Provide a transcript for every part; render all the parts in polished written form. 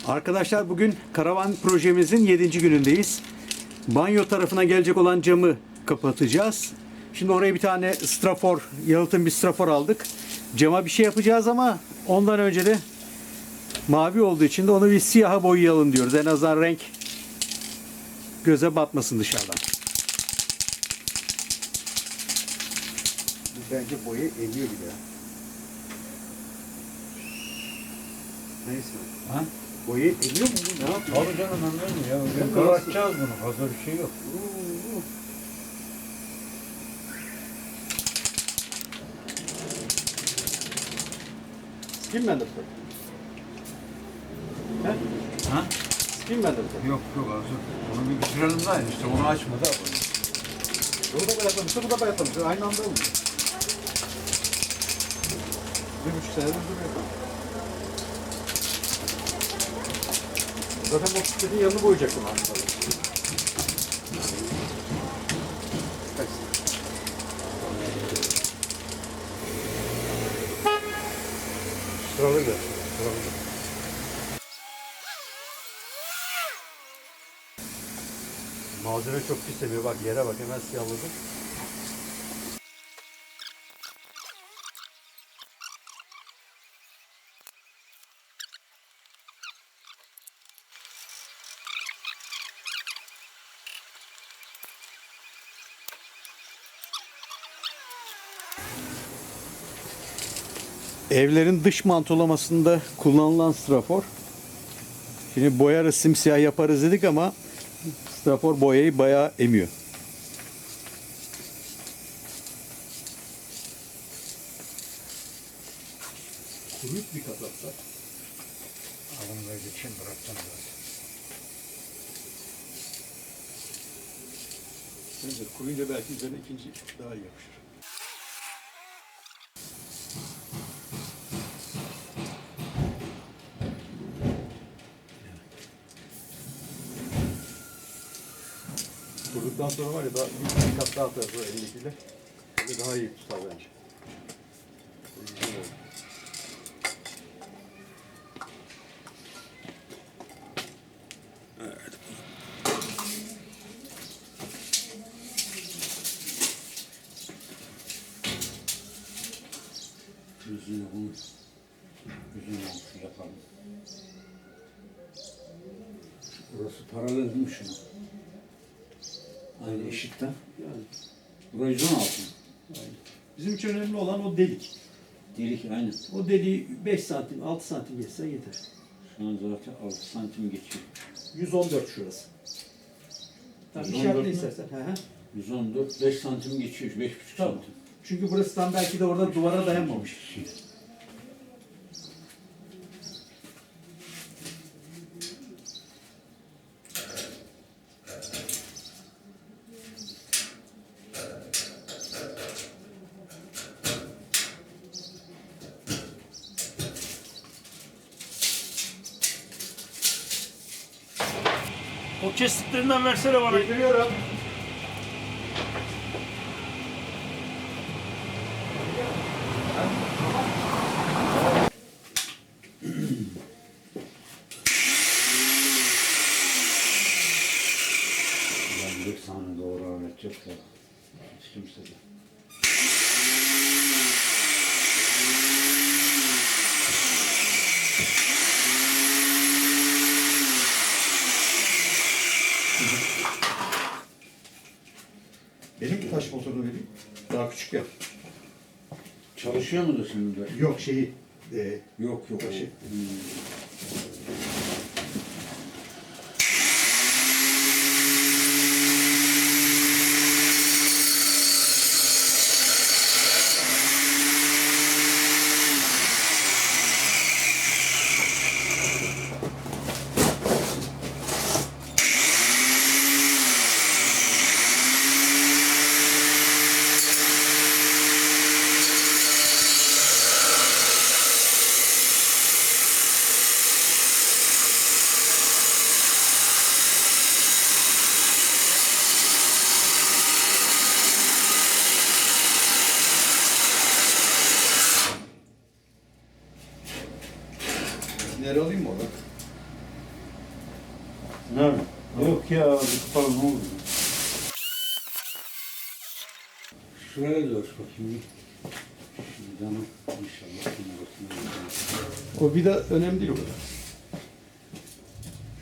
Arkadaşlar bugün karavan projemizin 7. günündeyiz. Banyo tarafına gelecek olan camı kapatacağız. Şimdi oraya bir tane strafor, yalıtım bir strafor aldık. Cama bir şey yapacağız ama ondan önce de mavi olduğu için de onu bir siyaha boyayalım diyoruz. En azından renk göze batmasın dışarıdan. Bence boya eriyor bile ya. Neyse. Ha? Boya eriyor mu? Ne yapıyor? Tabii canım anlarım ya. Bugün kapatacağız bunu. Fazla bir şey yok. Skin Mender. He? Ha? Skin Mender. Yok hazır. Onu bir bitirelim daha işte onu açma da. Bu da bayatlamıştı, bu da bayatlamıştı. Aynı anda olmuş. 1,5 senedir duruyor. Zaten motosikletin yanını boyayacaktım aslında. Sıralı gel. Sıralı gel. Malzeme çok pis emiyor. Bak yere bak hemen siyahladı. Evlerin dış mantolamasında kullanılan strafor. Şimdi boyarız, simsiyah yaparız dedik ama strafor boyayı bayağı emiyor. Kuruyup bir kapatsak. Alın böyle geçeyim bırakacağım biraz. Bence kuruyunca belki üzerine ikinci daha iyi yapışır. Kurduktan sonra var ya daha bir kat daha atarız o elindekiyle. Böyle daha iyi tutar bence. Güzel oldu. Evet. Yüzünü bunu yüzünü yapalım. Burası paralel mi şunu? Aynı eşitten. Yani, Burayı 116 mı? yani. Bizim için önemli olan o delik. Delik aynı. O deliği 5 santim, 6 santim geçse yeter. Şu an zaten 6 santim geçiyor. 114 şurası. Tamam, 114 işaretle mü? istersen. Hı hı. 114, 5 santim geçiyor, 5,5 Tamam. santim. Çünkü burası tam belki de orada duvara dayanmamış. O kestiklerinden versene bana. Getiriyorum. Ben bir saniye doğru öğretecek ya. Hiç kimse de. Benim taş motorunu vereyim. Daha küçük ya. Çalışıyor mu da şimdi de? Yok şeyi. Yok yok. Taşı. Nereye alayım mı orada? Nerede? Yok ya, bir kapalı ne oldu? Şuraya dur bakayım. Şuradan inşallah numarasını. O vida önemli değil o kadar.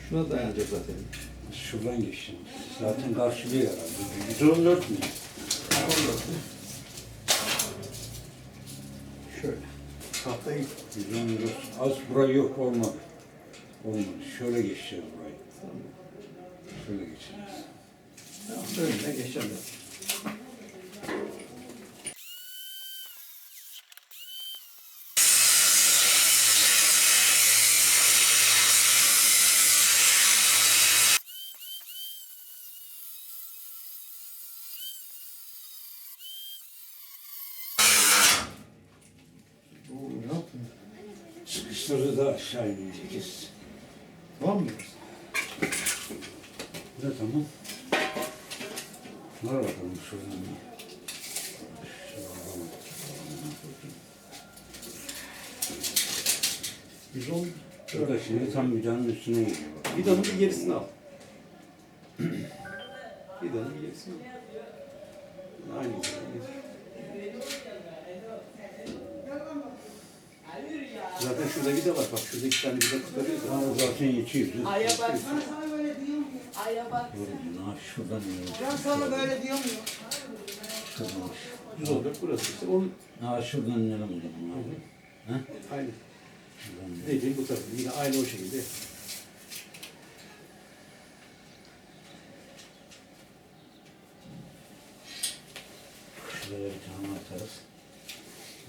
Şuna dayanacak zaten. Şuradan geçeceğim. Zaten karşılıyor herhalde. 114 mi? Şöyle. Tahtayı 114. Az burayı yok, olmadı. Olmadı. Şöyle geçeceğiz burayı. Şöyle geçeceğiz. önüne geçeceğim. Ne yaptın? Sıkıştırdı da aşağı ineceğiz. Tamam mı? Ne tamam. Var bakalım şuradan bir. Biz onu Şurada şimdi tam vidanın üstüne geliyor. vidanın bir gerisini al. Vidanın bir gerisini al. Aynı vida. Zaten şurada vida var. Bak şurada 2 tane vida kurtarıyoruz. Ama zaten yetiyor. Aya baksana sana böyle diyor mu? Aya bak. Şuradan iniyor. Ben sana böyle diyor mu? Şuradan. 114 burası işte. Onun Ha şuradan inelim o zaman. Ha? aynı. Şuradan inelim. Dediğim bu tarafı. Yine aynı o şekilde. Şuraya bir tane atarız.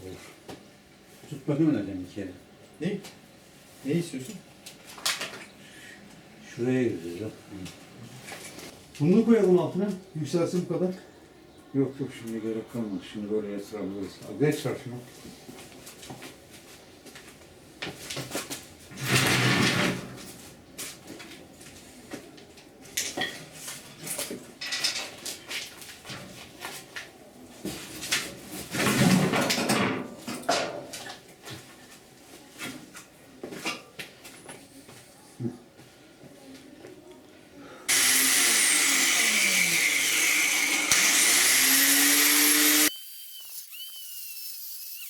Olur. Tut bakayım öyle bir kere. Ne? Ne istiyorsun? Şuraya gireceğiz. Bunu koyalım altına. Yükselsin bu kadar. Yok yok şimdi gerek kalmadı. Şimdi böyle yatırabiliriz. Geç var şunu.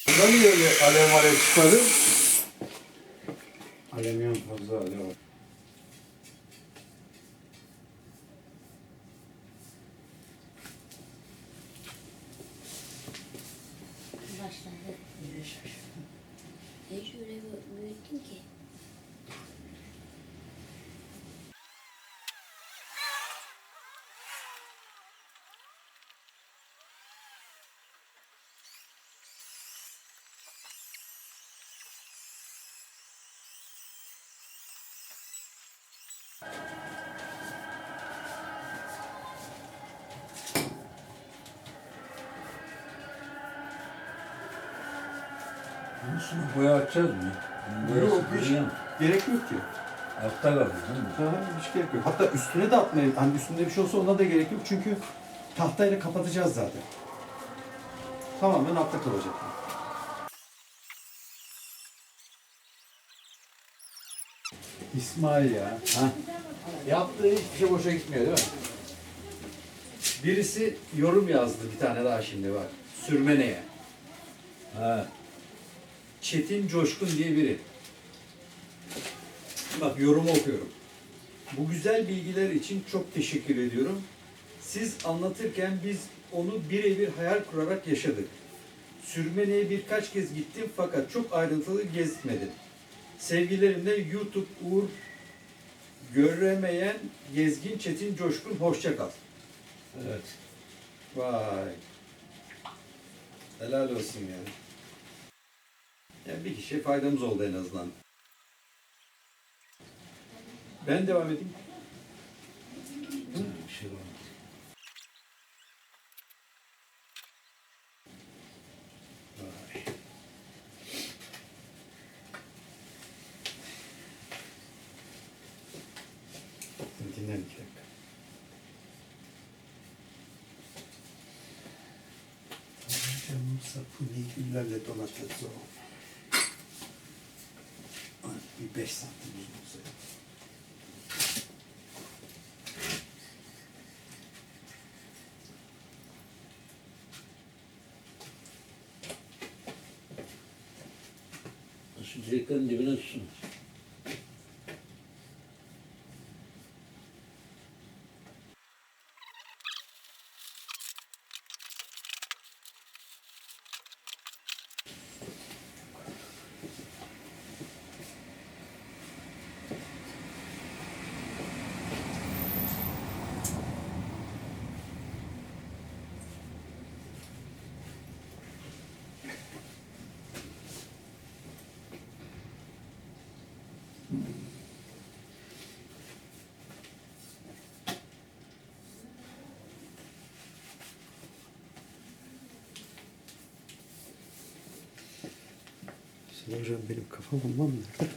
Bundan niye öyle alev çıkmadı? Alüminyum fazla alev var. Başladı. Hiç öyle büyüttüm ki. Bunun üstüne boya atacağız mı? Yok, hiç. Boyası Gerek yok ki. altta kalır değil mi? Daha hiç gerek yok. Hatta üstüne de atmayın. Hani üstünde bir şey olsa ona da gerek yok. Çünkü tahtayla kapatacağız zaten. Tamamen altta kalacak. İsmail ya. Ha? Yaptığı hiçbir şey boşa gitmiyor değil mi? Birisi yorum yazdı bir tane daha şimdi bak. Sürmeneye. Ha. Çetin Coşkun diye biri. Bak yorumu okuyorum. Bu güzel bilgiler için çok teşekkür ediyorum. Siz anlatırken biz onu birebir hayal kurarak yaşadık. Sürmene'ye birkaç kez gittim fakat çok ayrıntılı gezmedim. Sevgilerimle YouTube Uğur göremeyen Gezgin Çetin Coşkun hoşça kal. Evet. Vay. Helal olsun yani. Yani bir kişiye faydamız oldu en azından. Ben devam edeyim. Bir şey var. Vay. Dinlen 2 dakika. Canım sapını güllerle donatırız o. Bir 5 santim uzun olsa. Elektriklerin dibine tutsun. Hocam benim kafam olmam nerede?